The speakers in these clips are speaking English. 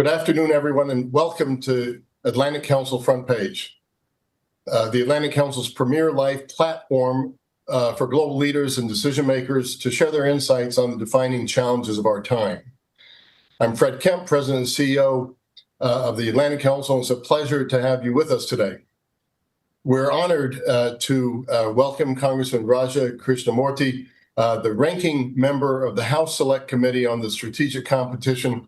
Good afternoon, everyone, and welcome to Atlantic Council Front Page, the Atlantic Council's premier live platform for global leaders and decision makers to share their insights on the defining challenges of our time. I'm Fred Kemp, President and CEO of the Atlantic Council, and it's a pleasure to have you with us today. We're honored to welcome Congressman Raja Krishnamoorthi, the ranking member of the House Select Committee on the Strategic Competition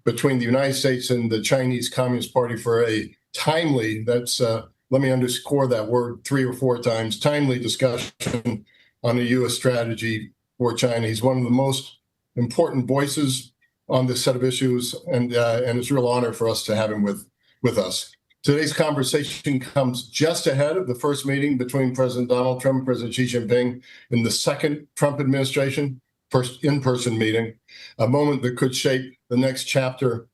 between the United States and the Chinese Communist Party for a timely, let me underscore that word 3 or 4 times, timely discussion on the U.S. strategy for China. He's one of the most important voices on this set of issues, and it's a real honor for us to have him with us. Today's conversation comes just ahead of the first meeting between President Donald Trump and President Xi Jinping in the second Trump administration, first in-person meeting, a moment that could shape the next chapter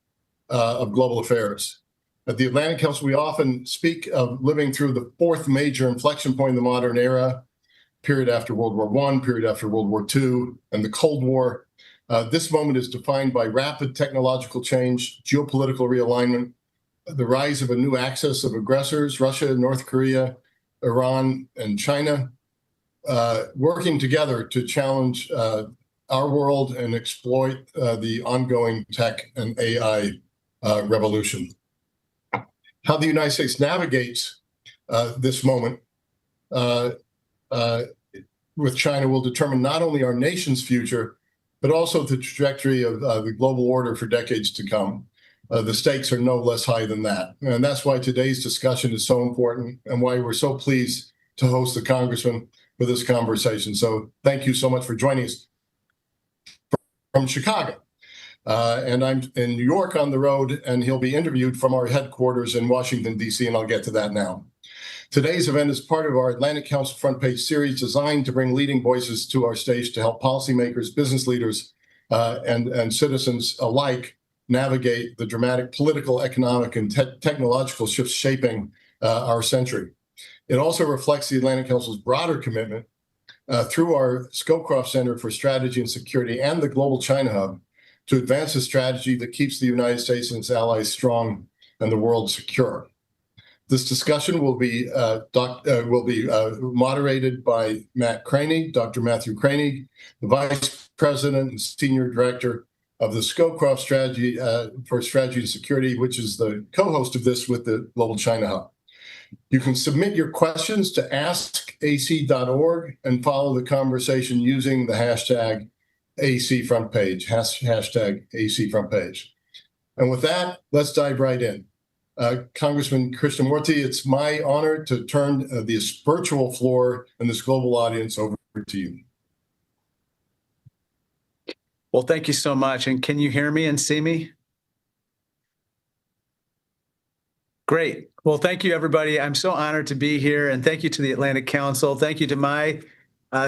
of global affairs. At the Atlantic Council, we often speak of living through the 4th major inflection point in the modern era, period after World War I, period after World War II, and the Cold War. This moment is defined by rapid technological change, geopolitical realignment, the rise of a new axis of aggressors, Russia, North Korea, Iran, and China, working together to challenge our world and exploit the ongoing tech and AI revolution. How the United States navigates this moment with China will determine not only our nation's future, but also the trajectory of the global order for decades to come. The stakes are no less high than that. And that's why today's discussion is so important and why we're so pleased to host the Congressman for this conversation. So thank you so much for joining us from Chicago. And I'm in New York on the road, and he'll be interviewed from our headquarters in Washington, D.C., and I'll get to that now. Today's event is part of our Atlantic Council Front Page series designed to bring leading voices to our stage to help policymakers, business leaders, and citizens alike navigate the dramatic political, economic, and technological shifts shaping our century. It also reflects the Atlantic Council's broader commitment through our Scowcroft Center for Strategy and Security and the Global China Hub to advance a strategy that keeps the United States and its allies strong and the world secure. This discussion will be moderated by Matt Craney, Dr. Matthew Craney, the Vice President and Senior Director of the Scowcroft Strategy for Strategy and Security, which is the co-host of this with the Global China Hub. You can submit your questions to askac.org and follow the conversation using the hashtag ACFrontPage, hashtag ACFrontPage. And with that, let's dive right in. Congressman Krishnamoorthi, it's my honor to turn this virtual floor and this global audience over to you. Well, thank you so much. And can you hear me and see me? Great. Well, thank you, everybody. I'm so honored to be here, and thank you to the Atlantic Council. Thank you to my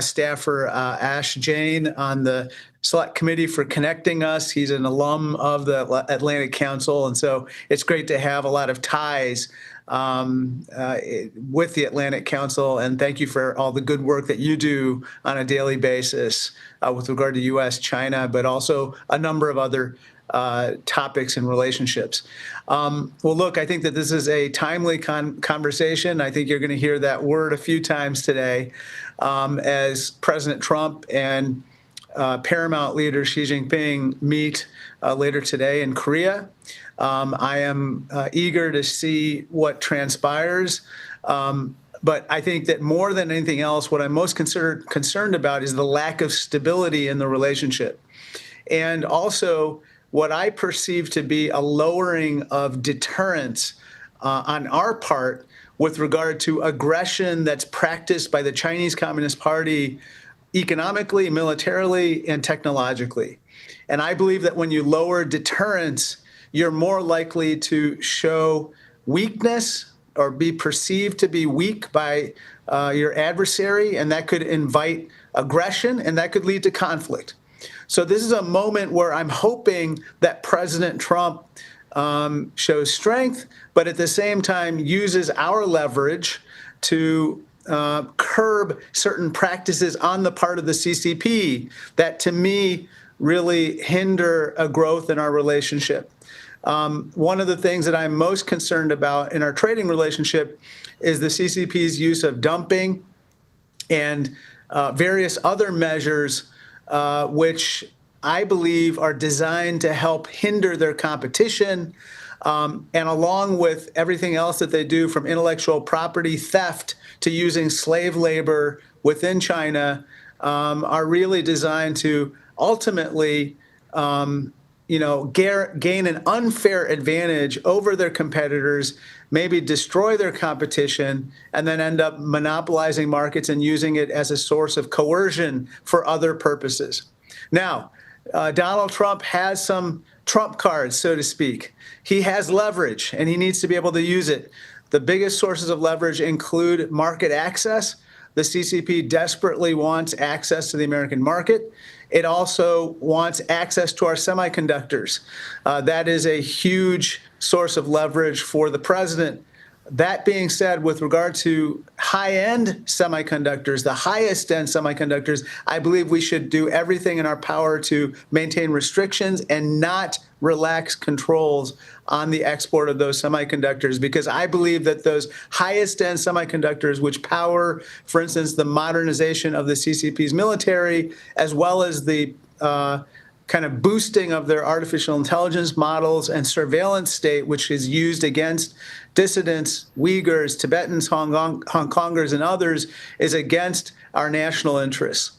staffer, Ash Jain, on the Select Committee for connecting us. He's an alum of the Atlantic Council, and so it's great to have a lot of ties with the Atlantic Council, and thank you for all the good work that you do on a daily basis with regard to U.S., China, but also a number of other topics and relationships. Well, look, I think that this is a timely conversation. I think you're going to hear that word a few times today as President Trump and paramount leader Xi Jinping meet later today in Korea. I am eager to see what transpires. But I think that more than anything else, what I'm most concerned about is the lack of stability in the relationship. And also what I perceive to be a lowering of deterrence on our part with regard to aggression that's practiced by the Chinese Communist Party economically, militarily, and technologically. And I believe that when you lower deterrence, you're more likely to show weakness or be perceived to be weak by your adversary, and that could invite aggression, and that could lead to conflict. So this is a moment where I'm hoping that President Trump shows strength, but at the same time uses our leverage to curb certain practices on the part of the CCP that, to me, really hinder a growth in our relationship. One of the things that I'm most concerned about in our trading relationship is the CCP's use of dumping and various other measures which I believe are designed to help hinder their competition. And along with everything else that they do, from intellectual property theft to using slave labor within China, are really designed to ultimately gain an unfair advantage over their competitors, maybe destroy their competition, and then end up monopolizing markets and using it as a source of coercion for other purposes. Now, Donald Trump has some trump cards, so to speak. He has leverage, and he needs to be able to use it. The biggest sources of leverage include market access. The CCP desperately wants access to the American market. It also wants access to our semiconductors. That is a huge source of leverage for the president. That being said, with regard to high-end semiconductors, the highest-end semiconductors, I believe we should do everything in our power to maintain restrictions and not relax controls on the export of those semiconductors, because I believe that those highest-end semiconductors, which power, for instance, the modernization of the CCP's military, as well as the kind of boosting of their artificial intelligence models and surveillance state, which is used against dissidents, Uyghurs, Tibetans, Hong Kongers, and others, is against our national interests.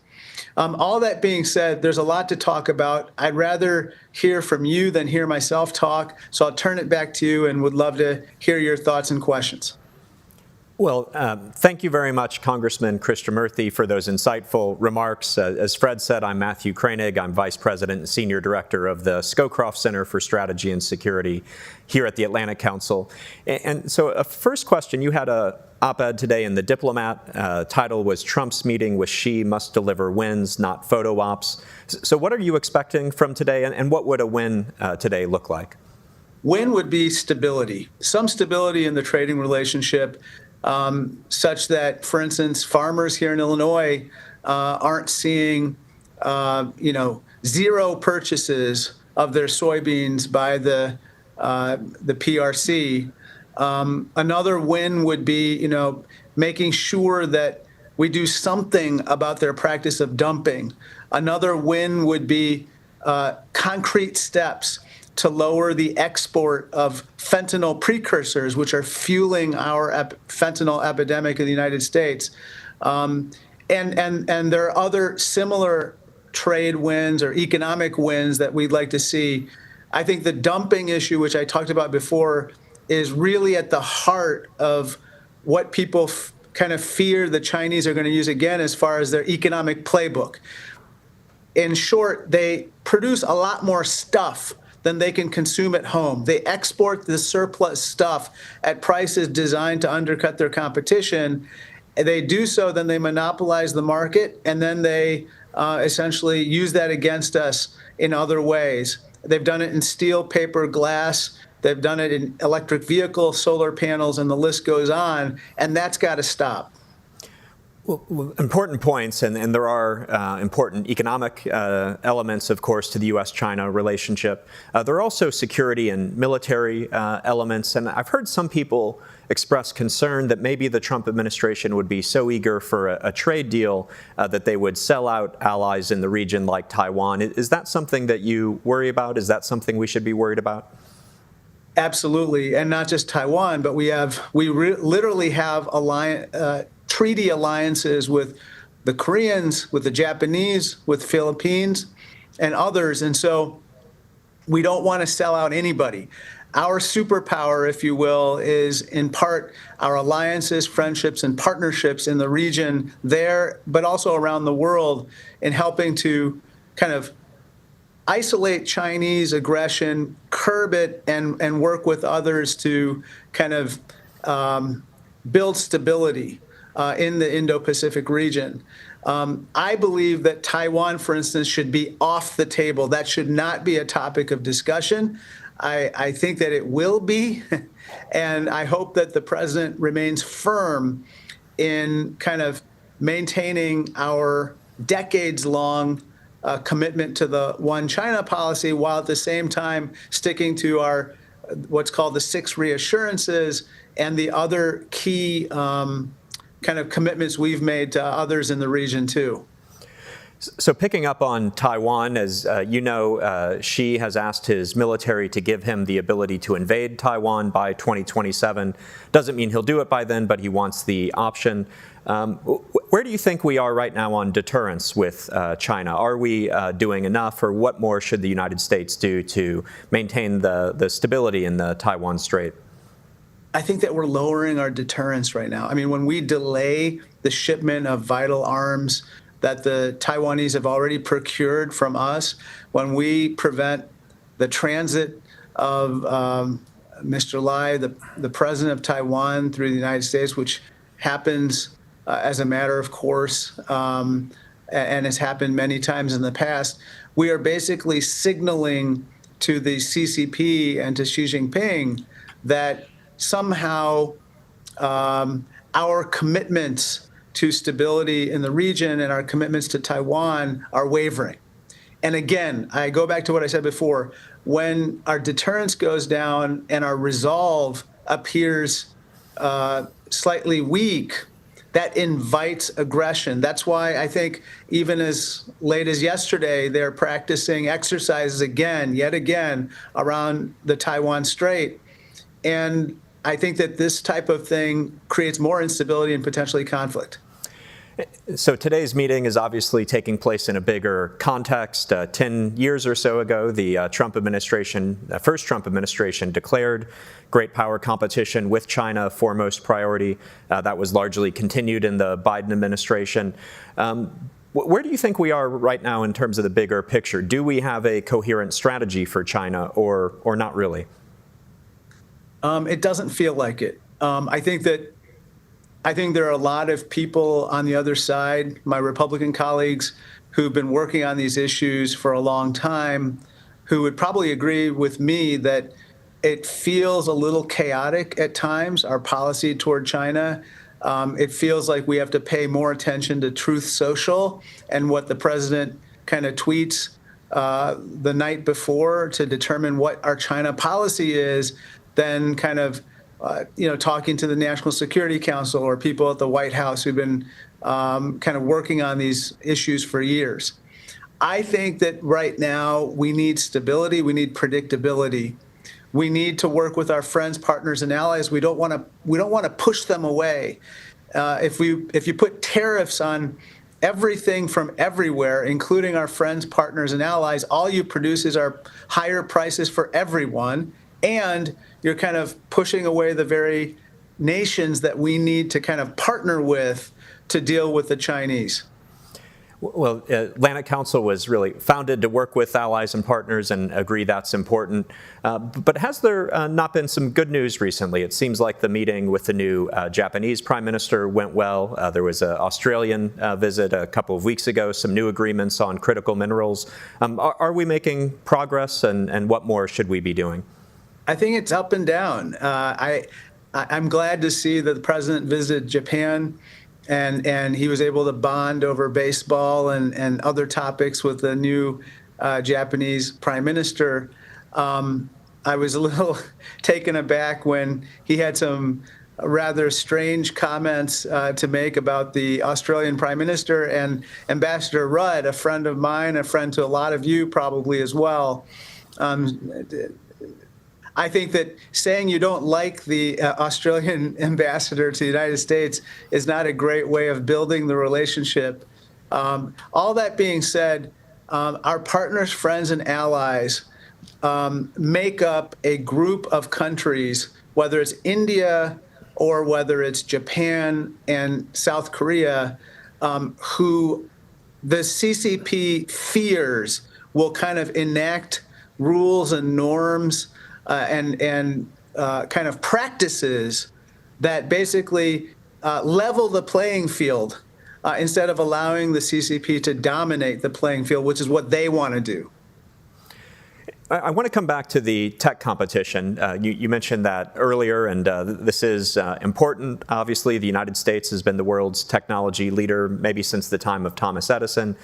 All that being said, there's a lot to talk about. I'd rather hear from you than hear myself talk, so I'll turn it back to you and would love to hear your thoughts and questions. Well, thank you very much, Congressman Krishnamoorthi, for those insightful remarks. As Fred said, I'm Matthew Koenig. I'm Vice President and Senior Director of the Scowcroft Center for Strategy and Security here at the Atlantic Council. And so a first question, you had an op-ed today in The Diplomat. Title was Trump's Meeting with Xi Must Deliver Wins, Not Photo Ops. So what are you expecting from today, and what would a win today look like? Win would be stability, some stability in the trading relationship, such that, for instance, farmers here in Illinois aren't seeing, zero purchases of their soybeans by the PRC. Another win would be, making sure that we do something about their practice of dumping. Another win would be concrete steps to lower the export of fentanyl precursors, which are fueling our fentanyl epidemic in the United States. And there are other similar trade wins or economic wins that we'd like to see. I think the dumping issue, which I talked about before, is really at the heart of what people kind of fear the Chinese are going to use again as far as their economic playbook. In short, they produce a lot more stuff than they can consume at home. They export the surplus stuff at prices designed to undercut their competition. They do so, then they monopolize the market, and then they essentially use that against us in other ways. They've done it in steel, paper, glass. They've done it in electric vehicles, solar panels, and the list goes on, and that's got to stop. Well, important points, and there are important economic elements, of course, to the U.S.-China relationship. There are also security and military elements, and I've heard some people express concern that maybe the Trump administration would be so eager for a trade deal that they would sell out allies in the region like Taiwan. Is that something that you worry about? Is that something we should be worried about? Absolutely, and not just Taiwan, but we literally have treaty alliances with the Koreans, with the Japanese, with Philippines, and others. And so we don't want to sell out anybody. Our superpower, if you will, is in part our alliances, friendships, and partnerships in the region there, but also around the world, in helping to kind of isolate Chinese aggression, curb it, and work with others to kind of build stability in the Indo-Pacific region. I believe that Taiwan, for instance, should be off the table. That should not be a topic of discussion. I think that it will be, and I hope that the president remains firm in kind of maintaining our decades-long commitment to the one China policy, while at the same time sticking to our what's called the 6 reassurances and the other key kind of commitments we've made to others in the region too. So picking up on Taiwan, as you know, Xi has asked his military to give him the ability to invade Taiwan by 2027. Doesn't mean he'll do it by then, but he wants the option. Where do you think we are right now on deterrence with China? Are we doing enough, or what more should the United States do to maintain the stability in the Taiwan Strait? I think that we're lowering our deterrence right now. I mean, when we delay the shipment of vital arms that the Taiwanese have already procured from us, when we prevent the transit of Mr. Lai, the president of Taiwan, through the United States, which happens as a matter of course, and has happened many times in the past, we are basically signaling to the CCP and to Xi Jinping that somehow our commitments to stability in the region and our commitments to Taiwan are wavering. And again, I go back to what I said before. When our deterrence goes down and our resolve appears slightly weak, that invites aggression. That's why I think even as late as yesterday, they're practicing exercises yet again, around the Taiwan Strait. And I think that this type of thing creates more instability and potentially conflict. So today's meeting is obviously taking place in a bigger context. 10 years or so ago, the first Trump administration declared great power competition with China a foremost priority. That was largely continued in the Biden administration. Where do you think we are right now in terms of the bigger picture? Do we have a coherent strategy for China, or not really? It doesn't feel like it. I think there are a lot of people on the other side, my Republican colleagues, who've been working on these issues for a long time, who would probably agree with me that it feels a little chaotic at times, our policy toward China. It feels like we have to pay more attention to Truth Social and what the president kind of tweets the night before to determine what our China policy is, than kind of talking to the National Security Council or people at the White House who've been kind of working on these issues for years. I think that right now we need stability, we need predictability. We need to work with our friends, partners, and allies. We don't want to push them away. If you put tariffs on everything from everywhere, including our friends, partners, and allies, all you produce is our higher prices for everyone. And you're kind of pushing away the very nations that we need to kind of partner with to deal with the Chinese. Well, Atlantic Council was really founded to work with allies and partners, and agree that's important. But has there not been some good news recently? It seems like the meeting with the new Japanese Prime Minister went well. There was an Australian visit a couple of weeks ago, some new agreements on critical minerals. Are we making progress, and what more should we be doing? I think it's up and down. I'm glad to see that the president visited Japan, and he was able to bond over baseball and other topics with the new Japanese prime minister. I was a little taken aback when he had some rather strange comments to make about the Australian prime minister, and Ambassador Rudd, a friend of mine, a friend to a lot of you probably as well. I think that saying you don't like the Australian ambassador to the United States is not a great way of building the relationship. All that being said, our partners, friends, and allies make up a group of countries, whether it's India or whether it's Japan and South Korea, who the CCP fears will kind of enact rules and norms and kind of practices that basically level the playing field instead of allowing the CCP to dominate the playing field, which is what they want to do. I want to come back to the tech competition. You mentioned that earlier, and this is important. Obviously, the United States has been the world's technology leader maybe since the time of Thomas Edison.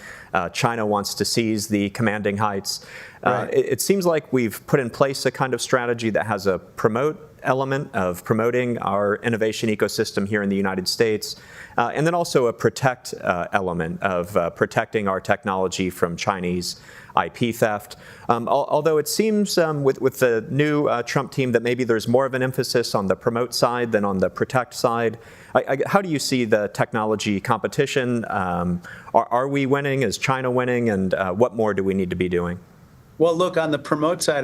China wants to seize the commanding heights. Right. It seems like we've put in place a kind of strategy that has a promote element of promoting our innovation ecosystem here in the United States, and then also a protect element of protecting our technology from Chinese IP theft. Although it seems with the new Trump team that maybe there's more of an emphasis on the promote side than on the protect side. How do you see the technology competition? Are we winning? Is China winning? And what more do we need to be doing? Well, look, on the promote side,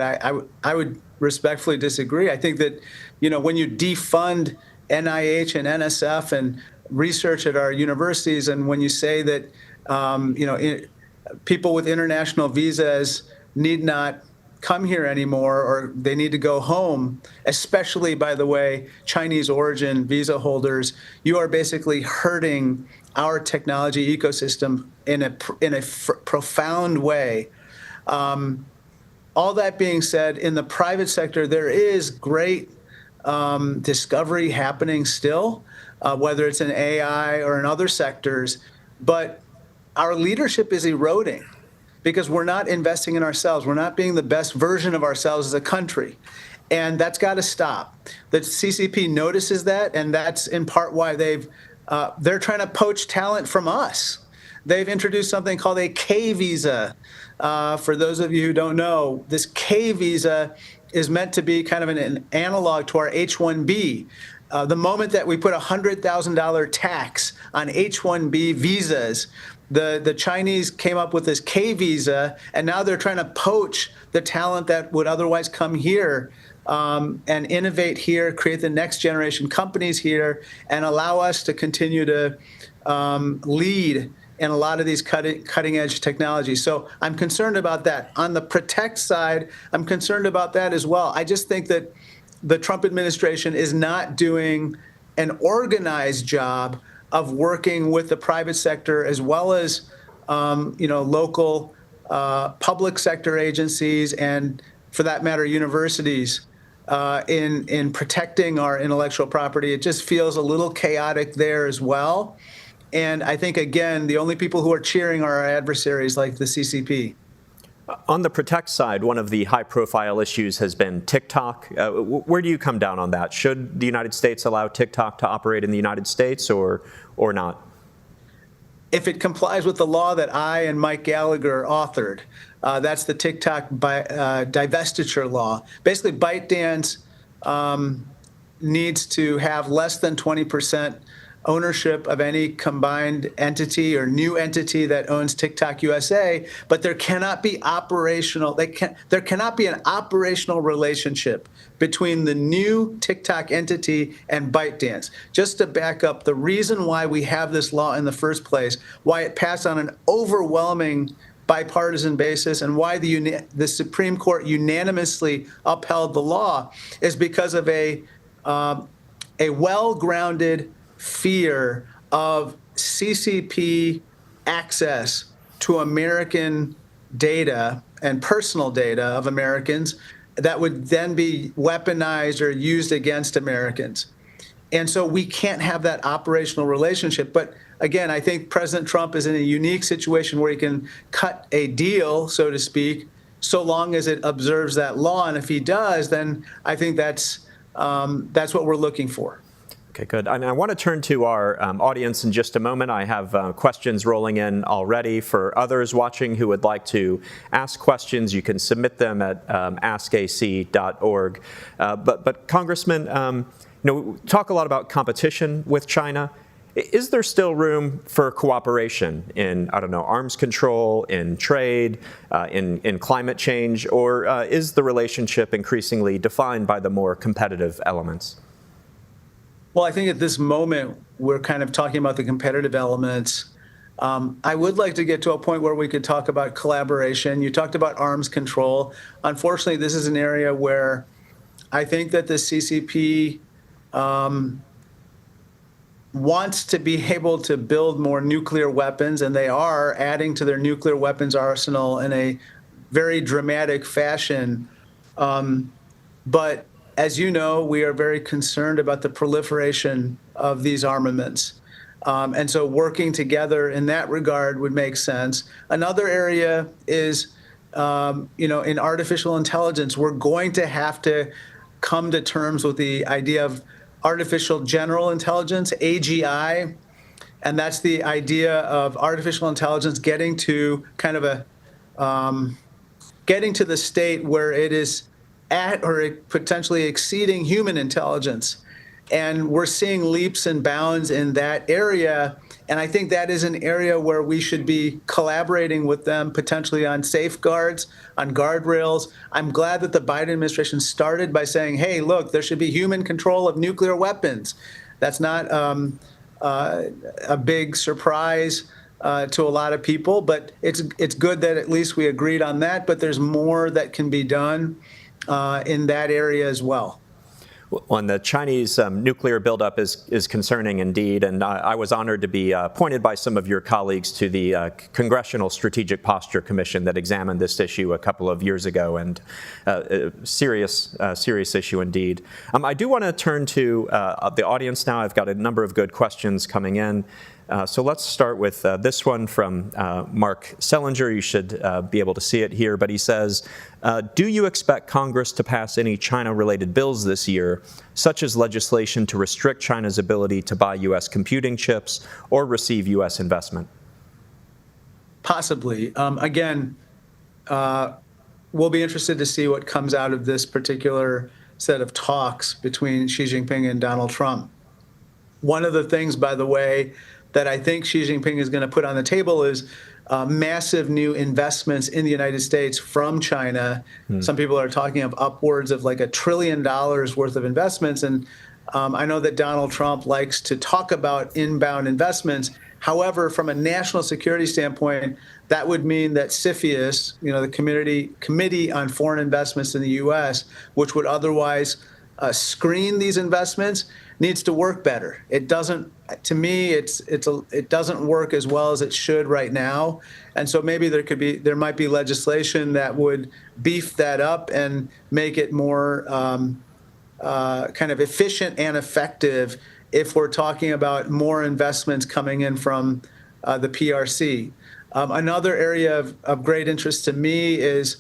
I would respectfully disagree. I think that, when you defund NIH and NSF and research at our universities, and when you say that, people with international visas need not come here anymore, or they need to go home, especially, by the way, Chinese origin visa holders, you are basically hurting our technology ecosystem in a profound way. All that being said, in the private sector, there is great discovery happening still, whether it's in AI or in other sectors, but our leadership is eroding because we're not investing in ourselves. We're not being the best version of ourselves as a country. And that's got to stop. The CCP notices that, and that's in part why they're trying to poach talent from us. They've introduced something called a K visa. For those of you who don't know, this K visa is meant to be kind of an analog to our H-1B. The moment that we put a $100,000 tax on H-1B visas, the Chinese came up with this K visa, and now they're trying to poach the talent that would otherwise come here and innovate here, create the next generation companies here, and allow us to continue to lead in a lot of these cutting edge technologies. So I'm concerned about that. On the protect side, I'm concerned about that as well. I just think that the Trump administration is not doing an organized job of working with the private sector as well as local public sector agencies and, for that matter, universities in protecting our intellectual property. It just feels a little chaotic there as well. And I think, again, the only people who are cheering are our adversaries like the CCP. On the protect side, one of the high-profile issues has been TikTok. Where do you come down on that? Should the United States allow TikTok to operate in the United States or not? If it complies with the law that I and Mike Gallagher authored, that's the TikTok divestiture law. Basically, ByteDance needs to have less than 20% ownership of any combined entity or new entity that owns TikTok USA, but there cannot be there cannot be an operational relationship between the new TikTok entity and ByteDance. Just to back up, the reason why we have this law in the first place, why it passed on an overwhelming bipartisan basis, and why the Supreme Court unanimously upheld the law, is because of a well-grounded fear of CCP access to American data and personal data of Americans that would then be weaponized or used against Americans. And so we can't have that operational relationship. But again, I think President Trump is in a unique situation where he can cut a deal, so to speak, so long as it observes that law. And if he does, then I think that's what we're looking for. Okay, good. And I want to turn to our audience in just a moment. I have questions rolling in already. For others watching who would like to ask questions, you can submit them at askac.org. But Congressman, talk a lot about competition with China. Is there still room for cooperation in, arms control, in trade, in climate change, or is the relationship increasingly defined by the more competitive elements? Well, I think at this moment, we're kind of talking about the competitive elements. I would like to get to a point where we could talk about collaboration. You talked about arms control. Unfortunately, this is an area where I think that the CCP wants to be able to build more nuclear weapons, and they are adding to their nuclear weapons arsenal in a very dramatic fashion. But as you know, we are very concerned about the proliferation of these armaments. And so working together in that regard would make sense. Another area is, in artificial intelligence, we're going to have to come to terms with the idea of artificial general intelligence, AGI. And that's the idea of artificial intelligence getting to kind of getting to the state where it is at or potentially exceeding human intelligence. And we're seeing leaps and bounds in that area. And I think that is an area where we should be collaborating with them, potentially on safeguards, on guardrails. I'm glad that the Biden administration started by saying, hey, look, there should be human control of nuclear weapons. That's not a big surprise to a lot of people, but it's good that at least we agreed on that. But there's more that can be done in that area as well. Well, the Chinese nuclear buildup is concerning indeed, and I was honored to be appointed by some of your colleagues to the Congressional Strategic Posture Commission that examined this issue a couple of years ago, and serious issue indeed. I do want to turn to the audience now. I've got a number of good questions coming in. So let's start with this one from Mark Sellinger. You should be able to see it here, but he says, do you expect Congress to pass any China-related bills this year, such as legislation to restrict China's ability to buy U.S. computing chips or receive U.S. investment? Possibly. Again, we'll be interested to see what comes out of this particular set of talks between Xi Jinping and Donald Trump. One of the things, by the way, that I think Xi Jinping is going to put on the table is massive new investments in the United States from China. Some people are talking of upwards of like $1 trillion worth of investments. And I know that Donald Trump likes to talk about inbound investments. However, from a national security standpoint, that would mean that CFIUS, the Committee on Foreign Investments in the U.S., which would otherwise screen these investments, needs to work better. It doesn't, to me, it doesn't work as well as it should right now. And so maybe there might be legislation that would beef that up and make it more kind of efficient and effective if we're talking about more investments coming in from the PRC. Another area of great interest to me is,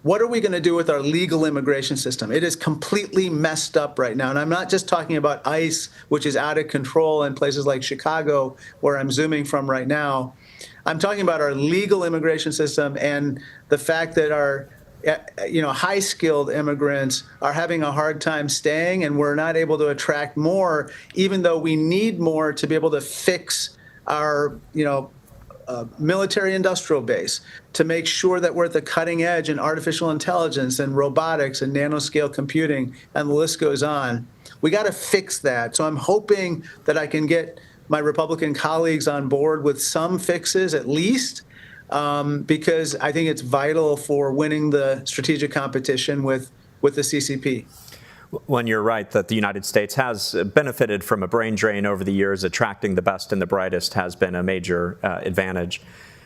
what are we going to do with our legal immigration system? It is completely messed up right now. And I'm not just talking about ICE, which is out of control in places like Chicago, where I'm zooming from right now. I'm talking about our legal immigration system and the fact that our high-skilled immigrants are having a hard time staying, and we're not able to attract more, even though we need more to be able to fix our, military industrial base, to make sure that we're at the cutting edge in artificial intelligence and robotics and nanoscale computing, and the list goes on. We got to fix that. So I'm hoping that I can get my Republican colleagues on board with some fixes at least, because I think it's vital for winning the strategic competition with the CCP. When you're right that the United States has benefited from a brain drain over the years, attracting the best and the brightest has been a major advantage.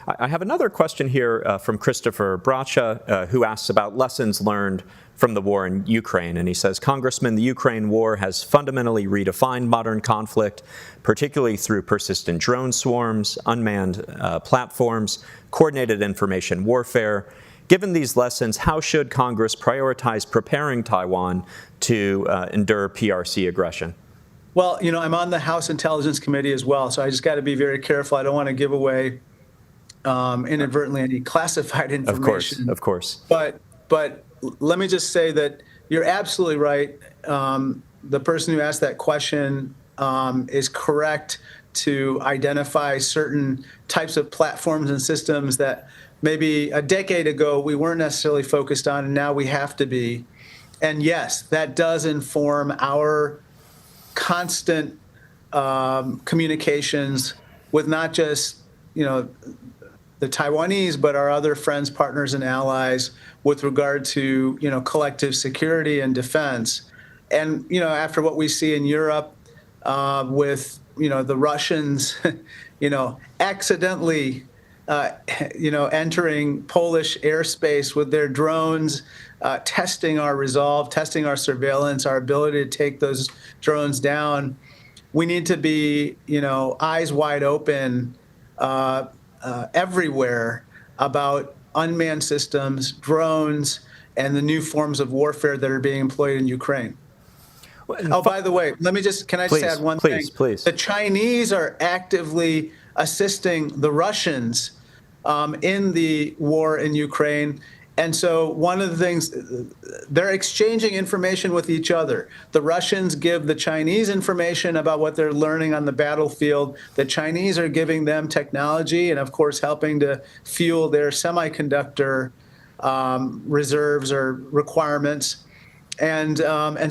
I have another question here from Christopher Bracha, who asks about lessons learned from the war in Ukraine. And he says, Congressman, the Ukraine war has fundamentally redefined modern conflict, particularly through persistent drone swarms, unmanned platforms, coordinated information warfare. Given these lessons, how should Congress prioritize preparing Taiwan to endure PRC aggression? Well, I'm on the House Intelligence Committee as well, so I just got to be very careful. I don't want to give away inadvertently any classified information. Of course. But let me just say that you're absolutely right. The person who asked that question is correct to identify certain types of platforms and systems that maybe a decade ago we weren't necessarily focused on, and now we have to be. And yes, that does inform our constant communications with not just, the Taiwanese, but our other friends, partners, and allies with regard to, collective security and defense. And, after what we see in Europe with, the Russians, accidentally entering Polish airspace with their drones, testing our resolve, testing our surveillance, our ability to take those drones down. We need to be, eyes wide open everywhere about unmanned systems, drones, and the new forms of warfare that are being employed in Ukraine. Oh, by the way, can I just add one thing? Please. The Chinese are actively assisting the Russians in the war in Ukraine. And so one of the things, they're exchanging information with each other. The Russians give the Chinese information about what they're learning on the battlefield. The Chinese are giving them technology and, of course, helping to fuel their semiconductor reserves or requirements. And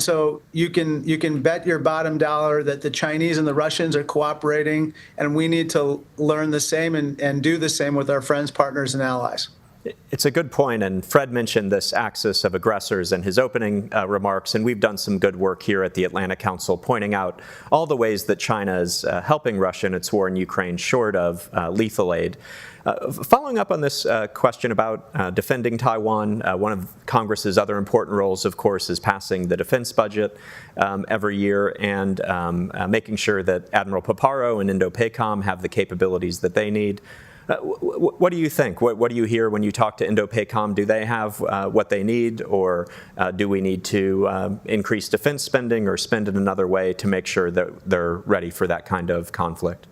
so you can bet your bottom dollar that the Chinese and the Russians are cooperating, and we need to learn the same and do the same with our friends, partners, and allies. It's a good point, and Fred mentioned this axis of aggressors in his opening remarks, and we've done some good work here at the Atlantic Council pointing out all the ways that China is helping Russia in its war in Ukraine short of lethal aid. Following up on this question about defending Taiwan, one of Congress's other important roles, of course, is passing the defense budget every year and making sure that Admiral Paparo and Indo-PACOM have the capabilities that they need. What do you think? What do you hear when you talk to Indo-PACOM? Do they have what they need, or do we need to increase defense spending or spend it another way to make sure that they're ready for that kind of conflict?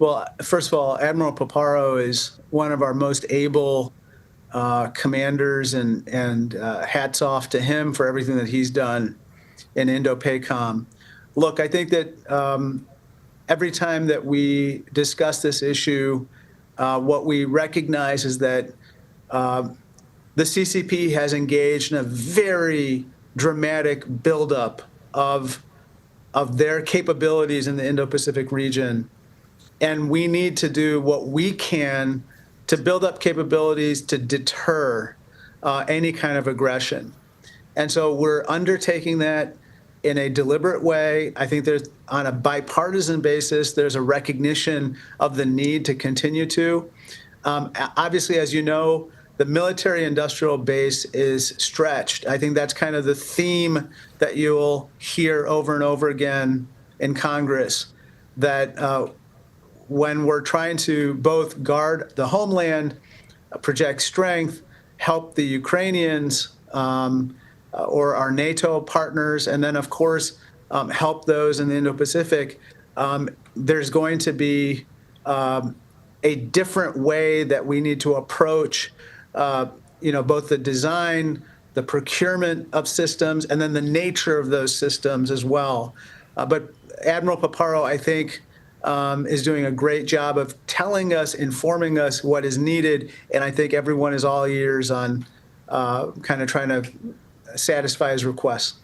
Well, first of all, Admiral Paparo is one of our most able commanders, and hats off to him for everything that he's done in Indo-PACOM. Look, I think that every time that we discuss this issue, what we recognize is that the CCP has engaged in a very dramatic buildup of their capabilities in the Indo-Pacific region. And we need to do what we can to build up capabilities to deter any kind of aggression. And so we're undertaking that in a deliberate way. I think there's, on a bipartisan basis, there's a recognition of the need to continue to. Obviously, as you know, the military-industrial base is stretched. I think that's kind of the theme that you'll hear over and over again in Congress, that when we're trying to both guard the homeland, project strength, help the Ukrainians, or our NATO partners, and then, of course, help those in the Indo-Pacific, there's going to be a different way that we need to approach, both the design, the procurement of systems, and then the nature of those systems as well. But Admiral Paparo, I think, is doing a great job of telling us, informing us what is needed, and I think everyone is all ears on kind of trying to satisfy his requests.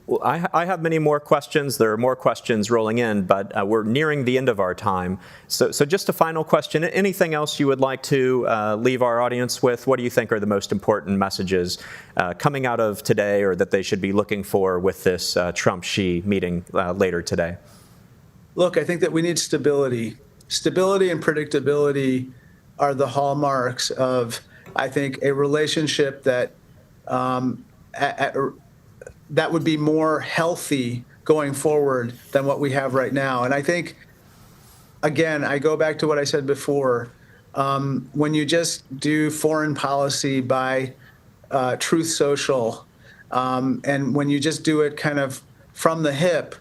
Well, I have many more questions. There are more questions rolling in, but we're nearing the end of our time. So just a final question. Anything else you would like to leave our audience with? What do you think are the most important messages coming out of today, or that they should be looking for with this Trump-Xi meeting later today? Look, I think that we need stability. Stability and predictability are the hallmarks of, I think, a relationship that that would be more healthy going forward than what we have right now. And I think, again, I go back to what I said before. When you just do foreign policy by Truth Social, and when you just do it kind of from the hip,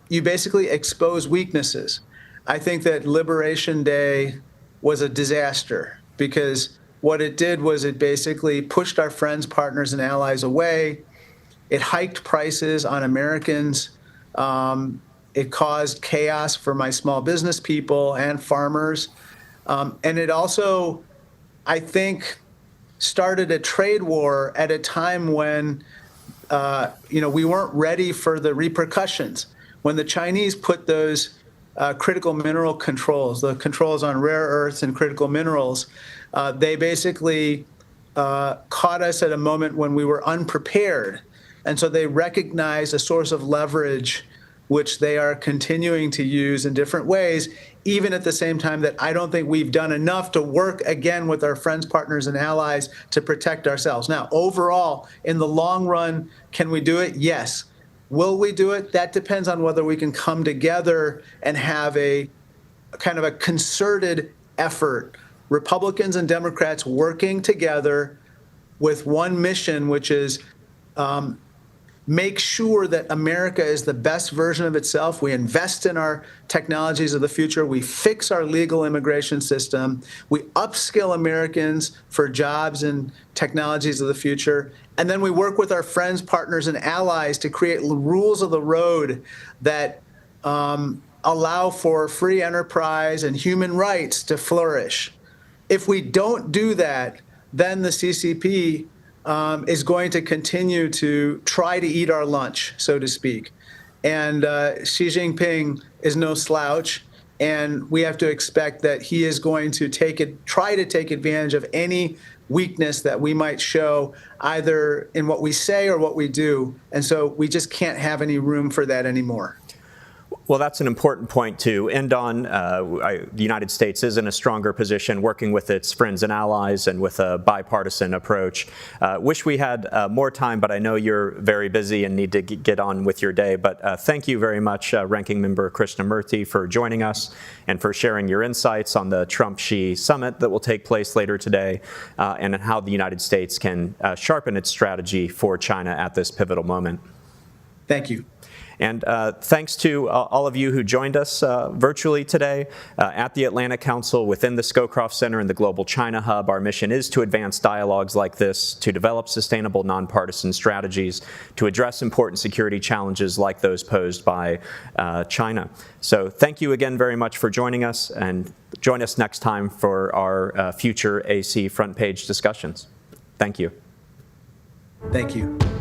you basically expose weaknesses. I think that Liberation Day was a disaster, because what it did was it basically pushed our friends, partners, and allies away. It hiked prices on Americans. It caused chaos for my small business people and farmers. And it also, I think, started a trade war at a time when we weren't ready for the repercussions. When the Chinese put those critical mineral controls, the controls on rare earths and critical minerals, they basically caught us at a moment when we were unprepared. And so they recognized a source of leverage which they are continuing to use in different ways, even at the same time that I don't think we've done enough to work again with our friends, partners, and allies to protect ourselves. Now, overall, in the long run, can we do it? Yes. Will we do it? That depends on whether we can come together and have a kind of a concerted effort, Republicans and Democrats working together with one mission, which is make sure that America is the best version of itself. We invest in our technologies of the future. We fix our legal immigration system. We upskill Americans for jobs and technologies of the future. And then we work with our friends, partners, and allies to create rules of the road that allow for free enterprise and human rights to flourish. If we don't do that, then the CCP is going to continue to try to eat our lunch, so to speak. And Xi Jinping is no slouch, and we have to expect that he is going to try to take advantage of any weakness that we might show, either in what we say or what we do. And so we just can't have any room for that anymore. Well, that's an important point to end on. The United States is in a stronger position working with its friends and allies and with a bipartisan approach. Wish we had more time, but I know you're very busy and need to get on with your day. But thank you very much, Ranking Member Krishnamoorthi, for joining us and for sharing your insights on the Trump-Xi summit that will take place later today and how the United States can sharpen its strategy for China at this pivotal moment. Thank you. And thanks to all of you who joined us virtually today at the Atlantic Council within the Scowcroft Center and the Global China Hub. Our mission is to advance dialogues like this, to develop sustainable nonpartisan strategies, to address important security challenges like those posed by China. So thank you again very much for joining us, and join us next time for our future AC front page discussions. Thank you. Thank you.